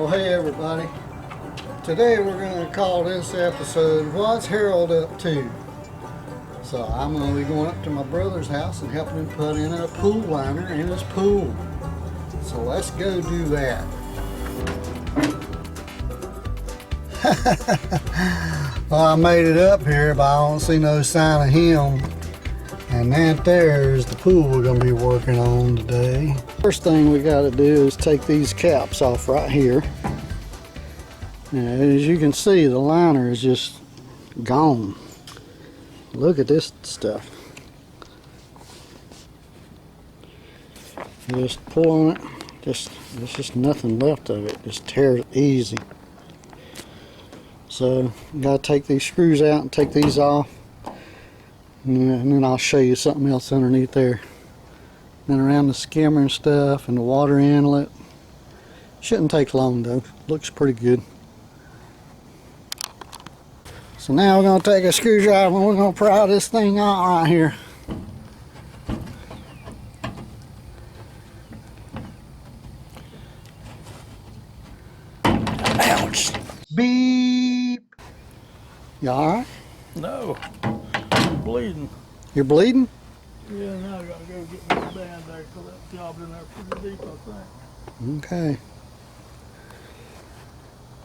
Oh, hey everybody. Today we're going to call this episode What's Harold Up To? So I'm going to be going up to my brother's house and helping him put in a pool liner in his pool. So let's go do that. Well, I made it up here, but I don't see no sign of him. And that there is the pool we're going to be working on today. First thing we got to do is take these caps off right here. Now, as you can see, the liner is just gone. Look at this stuff. Just pull on it. There's just nothing left of it. Just tears easy. So you got to take these screws out and take these off. And then I'll show you something else underneath there. Then around the skimmer and stuff and the water inlet. Shouldn't take long though. Looks pretty good. So now we're going to take a screwdriver and we're going to pry this thing out right here. Ouch! Beep! You alright? No. I'm bleeding. You're bleeding? Yeah, now I gotta go get me a band there because that job in there pretty deep, I think. Okay.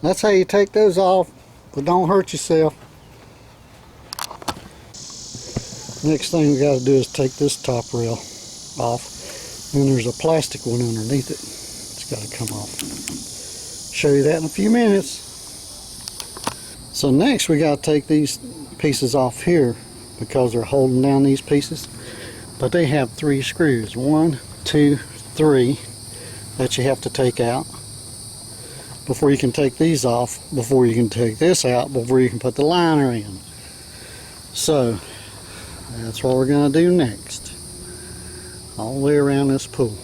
That's how you take those off, but don't hurt yourself. Next thing we got to do is take this top rail off. And there's a plastic one underneath it. It's got to come off. Show you that in a few minutes. So next we got to take these pieces off here because they're holding down these pieces. But they have 3 screws. 1, 2, 3 that you have to take out before you can take these off, before you can take this out, before you can put the liner in. So that's what we're going to do next, all the way around this pool.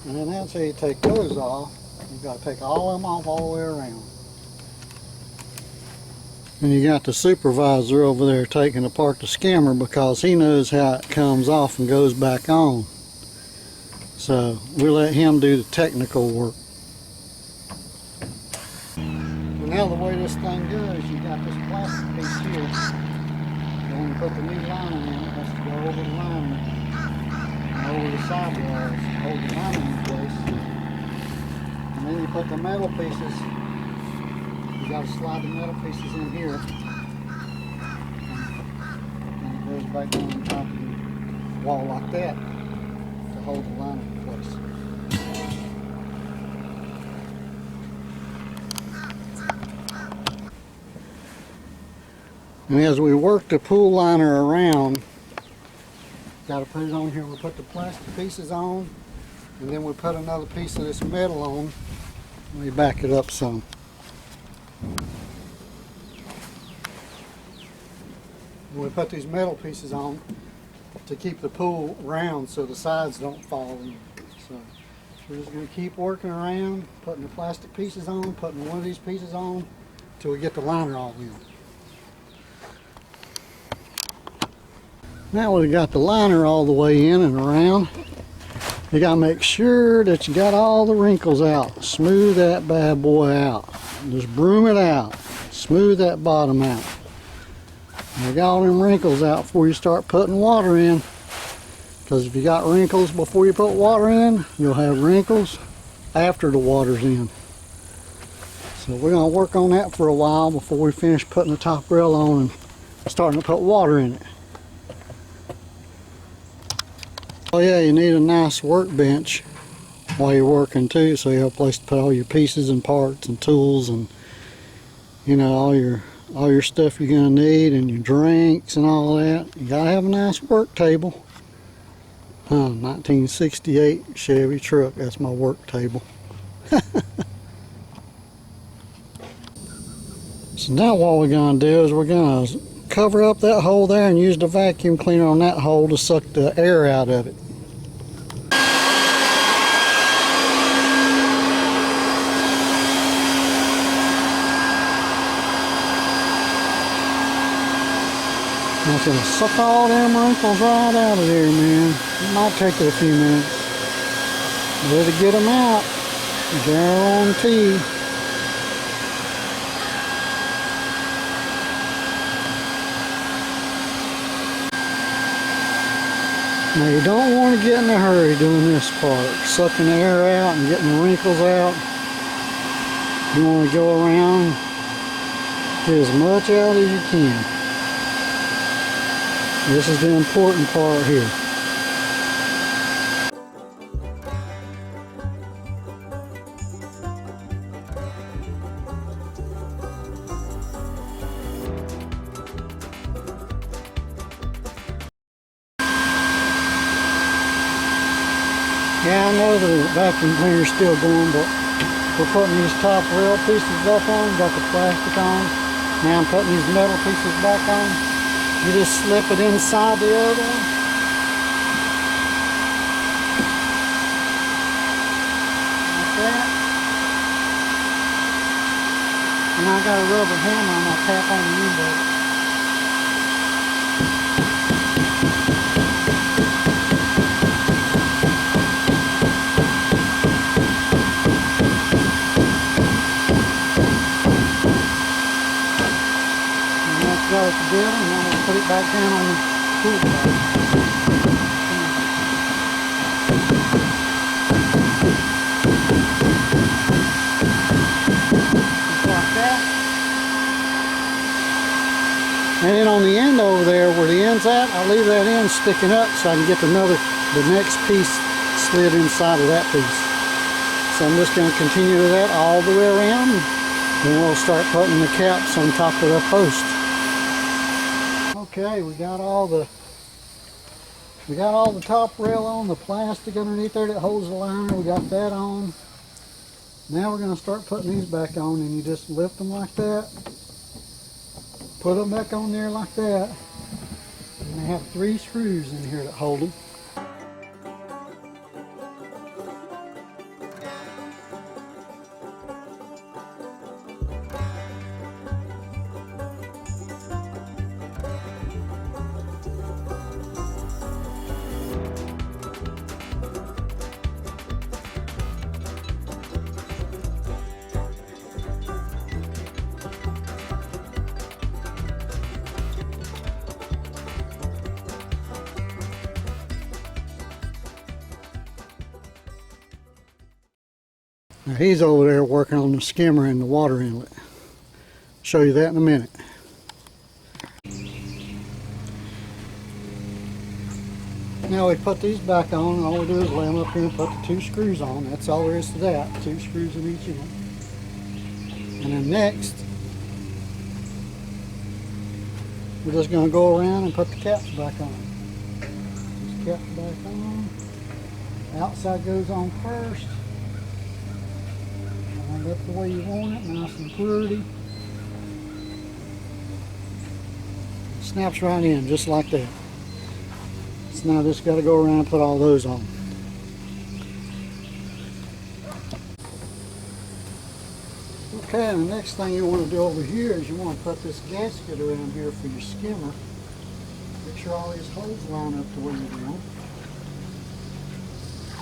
And then that's how you take those off. You've got to take all of them off all the way around. And you got the supervisor over there taking apart the skimmer because he knows how it comes off and goes back on. So we let him do the technical work. Well, now the way this thing goes, you got this plastic piece here. And when you put the new liner in, it has to go over the liner. Over the sidewalls, hold the liner in place. And then you put the metal pieces, you got to slide the metal pieces in here. And it goes back on top of the wall like that to hold the liner in place. And as we work the pool liner around, got to put it on here. We put the plastic pieces on, and then we put another piece of this metal on. Let me back it up some. We put these metal pieces on to keep the pool round so the sides don't fall in. So we're just going to keep working around, putting the plastic pieces on, putting one of these pieces on till we get the liner all in. Now we've got the liner all the way in and around. You gotta make sure that you got all the wrinkles out. Smooth that bad boy out. Just broom it out. Smooth that bottom out. Now get all them wrinkles out before you start putting water in. Because if you got wrinkles before you put water in, you'll have wrinkles after the water's in. So we're gonna work on that for a while before we finish putting the top rail on and starting to put water in it. Oh yeah, you need a nice workbench while you're working too, so you have a place to put all your pieces and parts and tools and, you know, all your stuff you're gonna need and your drinks and all that. You gotta have a nice work table. 1968 Chevy truck, that's my work table. So now what we're gonna do is we're gonna cover up that hole there and use the vacuum cleaner on that hole to suck the air out of it. And it's gonna suck all them wrinkles right out of there, man. It might take it a few minutes. Better get them out. Guarantee. Now you don't want to get in a hurry doing this part, sucking the air out and getting the wrinkles out. You want to go around, get as much out as you can. This is the important part here. Yeah, I know the vacuum cleaner's still going, but we're putting these top rail pieces back on, got the plastic on. Now I'm putting these metal pieces back on. You just slip it inside the other one. Like that. And I got a rubber hammer and I'll tap on the end of it. Got it together, and then we'll put it back down on the toolbox. Just like that. And then on the end over there, where the end's at, I'll leave that end sticking up so I can get the next piece slid inside of that piece. So I'm just going to continue that all the way around. Then we'll start putting the caps on top of the post. Okay, we got all the top rail on, the plastic underneath there that holds the liner, we got that on. Now we're going to start putting these back on, and you just lift them like that, put them back on there like that, and they have 3 screws in here that hold them. Now he's over there working on the skimmer and the water inlet. Show you that in a minute. Now we put these back on, and all we do is lay them up here and put the 2 screws on. That's all there is to that. 2 screws in each end. And then next, we're just going to go around and put the caps back on. These caps back on. The outside goes on first. Line up the way you want it, nice and pretty. Snaps right in, just like that. So now just got to go around and put all those on. Okay, and the next thing you want to do over here is you want to put this gasket around here for your skimmer. Make sure all these holes line up the way you want.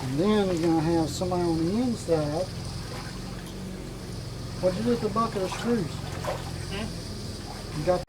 And then you're going to have somebody on the inside. What'd you do with the bucket of screws? You got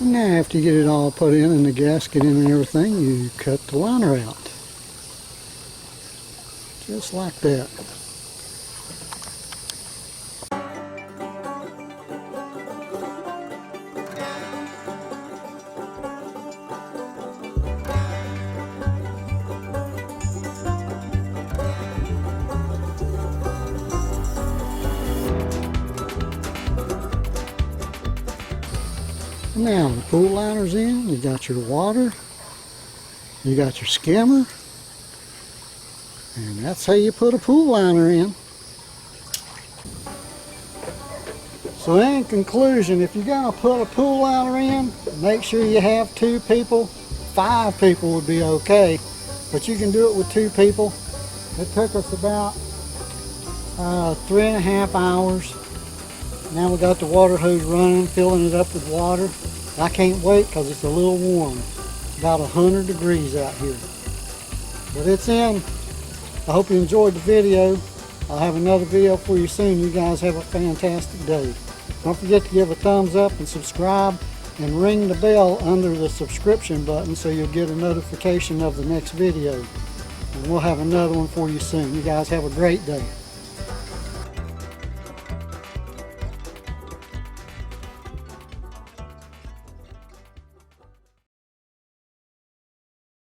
Now after you get it all put in the gasket in and everything, you cut the liner out. Just like that. Now the pool liner's in, you got your water, you got your skimmer, and that's how you put a pool liner in. So in conclusion, if you're going to put a pool liner in, make sure you have 2 people. 5 people would be okay, but you can do it with 2 people. It took us about 3.5 hours. Now we got the water hose running, filling it up with water. I can't wait because it's a little warm. About 100 degrees out here. But it's in. I hope you enjoyed the video. I'll have another video for you soon. You guys have a fantastic day. Don't forget to give a thumbs up and subscribe and ring the bell under the subscription button so you'll get a notification of the next video. And we'll have another one for you soon. You guys have a great day.